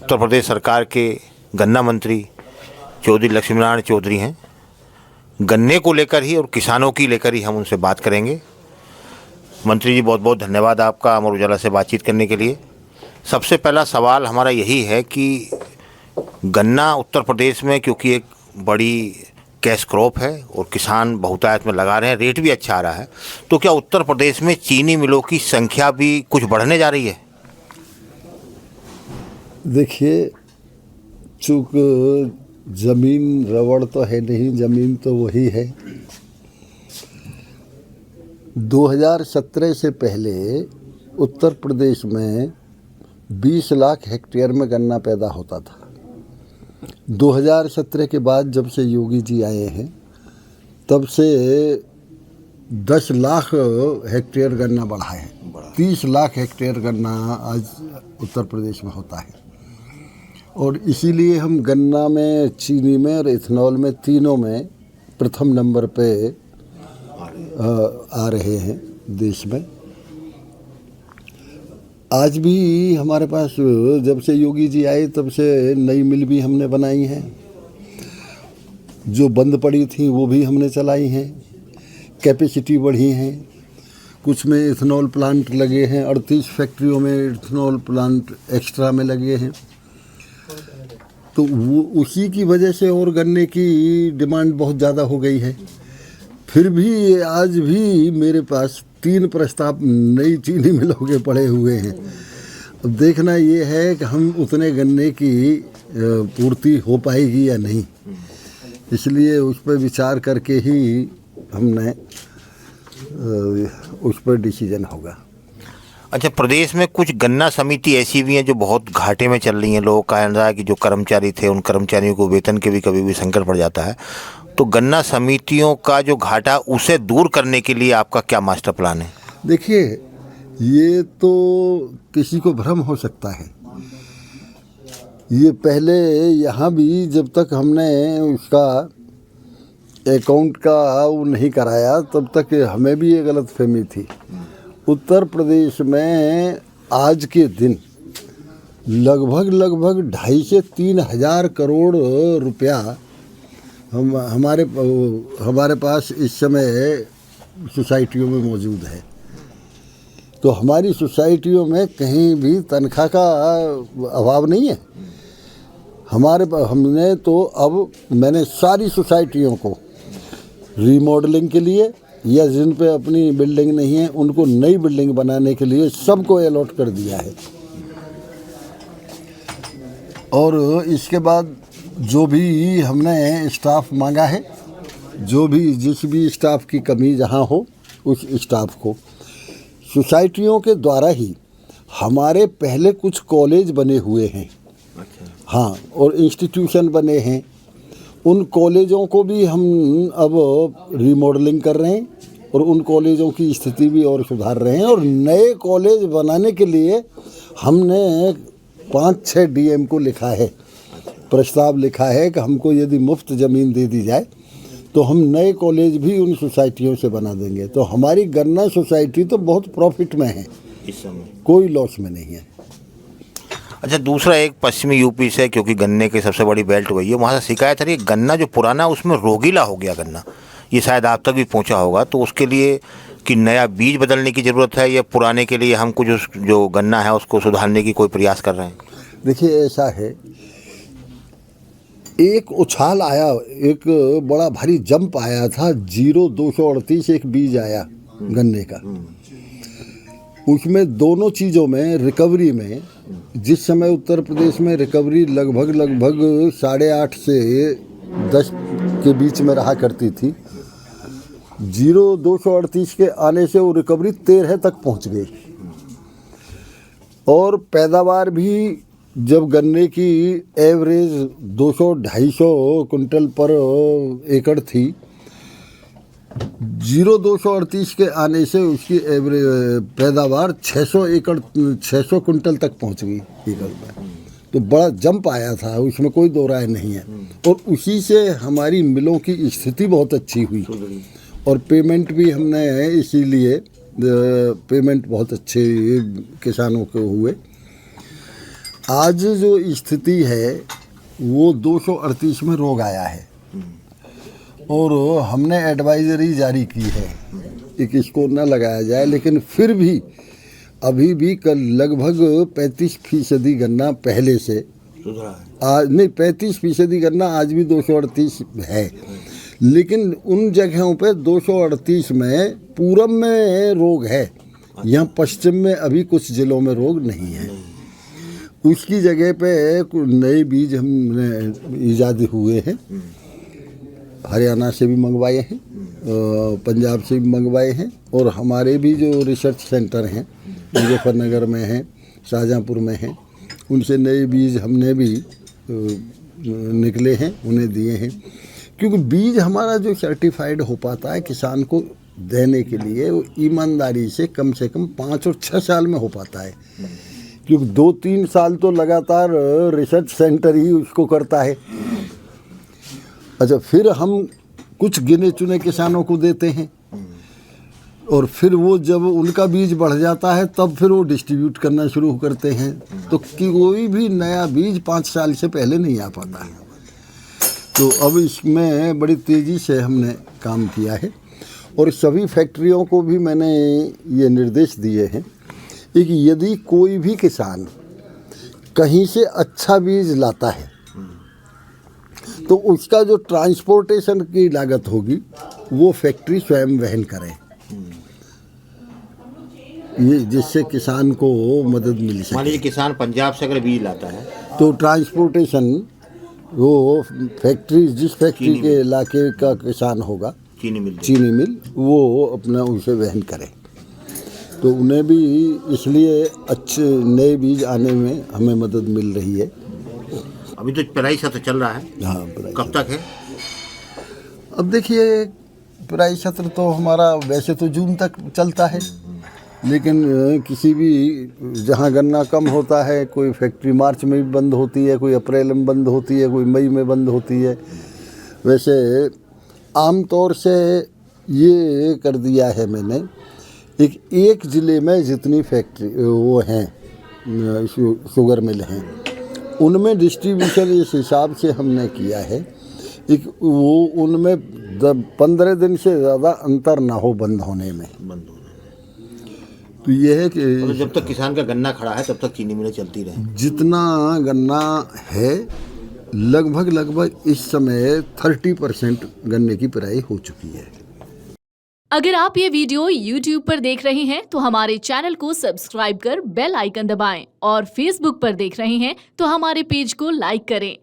उत्तर प्रदेश सरकार के गन्ना मंत्री चौधरी लक्ष्मीनारायण चौधरी हैं। गन्ने को लेकर ही और किसानों की लेकर ही हम उनसे बात करेंगे। मंत्री जी, बहुत बहुत धन्यवाद आपका अमर उजाला से बातचीत करने के लिए। सबसे पहला सवाल हमारा यही है कि गन्ना उत्तर प्रदेश में क्योंकि एक बड़ी कैश क्रॉप है और किसान बहुतायत में लगा रहे हैं, रेट भी अच्छा आ रहा है, तो क्या उत्तर प्रदेश में चीनी मिलों की संख्या भी कुछ बढ़ने जा रही है? देखिए, चूँकि ज़मीन रबड़ तो है नहीं, ज़मीन तो वही है। 2017 से पहले उत्तर प्रदेश में 20 लाख हेक्टेयर में गन्ना पैदा होता था। 2017 के बाद जब से योगी जी आए हैं तब से 10 लाख हेक्टेयर गन्ना बढ़ा है। 30 लाख हेक्टेयर गन्ना आज उत्तर प्रदेश में होता है। और इसीलिए हम गन्ना में, चीनी में और इथेनॉल में, तीनों में प्रथम नंबर पे आ रहे हैं देश में। आज भी हमारे पास जब से योगी जी आए तब से नई मिल भी हमने बनाई हैं, जो बंद पड़ी थी वो भी हमने चलाई हैं, कैपेसिटी बढ़ी हैं। कुछ में इथेनॉल प्लांट लगे हैं, 38 फैक्ट्रियों में इथेनॉल प्लांट एक्स्ट्रा में लगे हैं। तो वो उसी की वजह से और गन्ने की डिमांड बहुत ज़्यादा हो गई है। फिर भी आज भी मेरे पास 3 प्रस्ताव नई चीनी मिलों के पड़े हुए हैं। अब देखना ये है कि हम उतने गन्ने की पूर्ति हो पाएगी या नहीं, इसलिए उस पर विचार करके ही हमने उस पर डिसीजन होगा। अच्छा, प्रदेश में कुछ गन्ना समिति ऐसी भी हैं जो बहुत घाटे में चल रही हैं। लोगों का कहना है कि जो कर्मचारी थे उन कर्मचारियों को वेतन के भी कभी भी संकट पड़ जाता है। तो गन्ना समितियों का जो घाटा, उसे दूर करने के लिए आपका क्या मास्टर प्लान है? देखिए, ये तो किसी को भ्रम हो सकता है। ये पहले यहाँ भी जब तक हमने उसका अकाउंट का वो नहीं कराया तब तक हमें भी ये गलतफहमी थी। उत्तर प्रदेश में आज के दिन लगभग 2.5 से 3 हज़ार करोड़ रुपया हमारे पास इस समय सोसाइटियों में मौजूद है। तो हमारी सोसाइटियों में कहीं भी तनख्वाह का अभाव नहीं है। हमने तो अब मैंने सारी सोसाइटियों को रीमॉडलिंग के लिए या जिन पे अपनी बिल्डिंग नहीं है उनको नई बिल्डिंग बनाने के लिए सबको अलॉट कर दिया है। और इसके बाद जो भी हमने स्टाफ मांगा है, जिस भी स्टाफ की कमी जहाँ हो, उस स्टाफ को सोसाइटियों के द्वारा ही हमारे पहले कुछ कॉलेज बने हुए हैं। हाँ, और इंस्टीट्यूशन बने हैं। उन कॉलेजों को भी हम अब रीमॉडलिंग कर रहे हैं और उन कॉलेजों की स्थिति भी और सुधार रहे हैं। और नए कॉलेज बनाने के लिए हमने 5-6 डीएम को लिखा है, प्रस्ताव लिखा है कि हमको यदि मुफ्त ज़मीन दे दी जाए तो हम नए कॉलेज भी उन सोसाइटियों से बना देंगे। तो हमारी गन्ना सोसाइटी तो बहुत प्रॉफिट में है इस समय, कोई लॉस में नहीं है। अच्छा, दूसरा एक पश्चिमी यूपी से, क्योंकि गन्ने की सबसे बड़ी बेल्ट वही है, वहाँ से शिकायत है कि गन्ना जो पुराना उसमें रोगीला हो गया गन्ना। ये शायद आप तक भी पहुँचा होगा। तो उसके लिए कि नया बीज बदलने की ज़रूरत है या पुराने के लिए हम कुछ जो गन्ना है उसको सुधारने की कोई प्रयास कर रहे हैं? देखिए, ऐसा है, एक उछाल आया, एक बड़ा भारी जंप आया था। 0238 एक बीज आया गन्ने का। उसमें दोनों चीज़ों में रिकवरी में, जिस समय उत्तर प्रदेश में रिकवरी लगभग 8.5 से 10 के बीच में रहा करती थी, 0238 के आने से वो रिकवरी 13 तक पहुंच गई। और पैदावार भी जब गन्ने की एवरेज 200-250 कुंटल पर एकड़ थी, 0238 के आने से उसकी एवरेज पैदावार 600 कुंटल तक पहुंच गई एकड़ में। तो बड़ा जंप आया था, उसमें कोई दो राय नहीं है। और उसी से हमारी मिलों की स्थिति बहुत अच्छी हुई और पेमेंट भी हमने, इसीलिए पेमेंट बहुत अच्छे किसानों के हुए। आज जो स्थिति है वो 238 में रोग आया है और हमने एडवाइजरी जारी की है कि इसको न लगाया जाए, लेकिन फिर भी अभी भी कल लगभग 35% गन्ना पहले से आज नहीं 35% गन्ना आज भी 238 है, लेकिन उन जगहों पे 238 में पूरब में रोग है, यहाँ पश्चिम में अभी कुछ जिलों में रोग नहीं है। उसकी जगह पे नए बीज हमने ईजाद हुए हैं, हरियाणा से भी मंगवाए हैं, पंजाब से भी मंगवाए हैं, और हमारे भी जो रिसर्च सेंटर हैं मुजफ्फरनगर में हैं, शाहजहाँपुर में हैं, उनसे नए बीज हमने भी निकले हैं, उन्हें दिए हैं। क्योंकि बीज हमारा जो सर्टिफाइड हो पाता है किसान को देने के लिए, वो ईमानदारी से कम 5 और 6 साल में हो पाता है, क्योंकि 2-3 साल तो लगातार रिसर्च सेंटर ही उसको करता है। अच्छा, फिर हम कुछ गिने चुने किसानों को देते हैं और फिर वो जब उनका बीज बढ़ जाता है तब फिर वो डिस्ट्रीब्यूट करना शुरू करते हैं, तो कोई भी नया बीज 5 साल से पहले नहीं आ पाता है। तो अब इसमें बड़ी तेज़ी से हमने काम किया है और सभी फैक्ट्रियों को भी मैंने ये निर्देश दिए हैं कि यदि कोई भी किसान कहीं से अच्छा बीज लाता है तो उसका जो ट्रांसपोर्टेशन की लागत होगी वो फैक्ट्री स्वयं वहन करे, ये जिससे किसान को मदद मिल सके। मान लीजिए किसान पंजाब से अगर बीज लाता है तो ट्रांसपोर्टेशन वो फैक्ट्री जिस फैक्ट्री के इलाके का किसान होगा, चीनी मिल वो अपना उसे वहन करे, तो उन्हें भी इसलिए अच्छे नए बीज आने में हमें मदद मिल रही है। अभी तो पेराई सत्र चल रहा है। हाँ, कब तक है? अब देखिए, पेराई सत्र तो हमारा वैसे तो जून तक चलता है, लेकिन किसी भी जहाँ गन्ना कम होता है, कोई फैक्ट्री मार्च में भी बंद होती है, कोई अप्रैल में बंद होती है, कोई मई में बंद होती है। वैसे आम तौर से ये कर दिया है मैंने, एक ज़िले में जितनी फैक्ट्री वो हैं शुगर मिल हैं, उनमें डिस्ट्रीब्यूशन इस हिसाब से हमने किया है वो उनमें 15 दिन से ज़्यादा अंतर ना हो बंद होने में। तो ये है कि जब तक किसान का गन्ना खड़ा है तब तक चीनी मिलें चलती रहे। जितना गन्ना है लगभग इस समय 30% गन्ने की पेराई हो चुकी है। अगर आप ये वीडियो YouTube पर देख रहे हैं तो हमारे चैनल को सब्सक्राइब कर बेल आइकन दबाएं, और Facebook पर देख रहे हैं तो हमारे पेज को लाइक करें।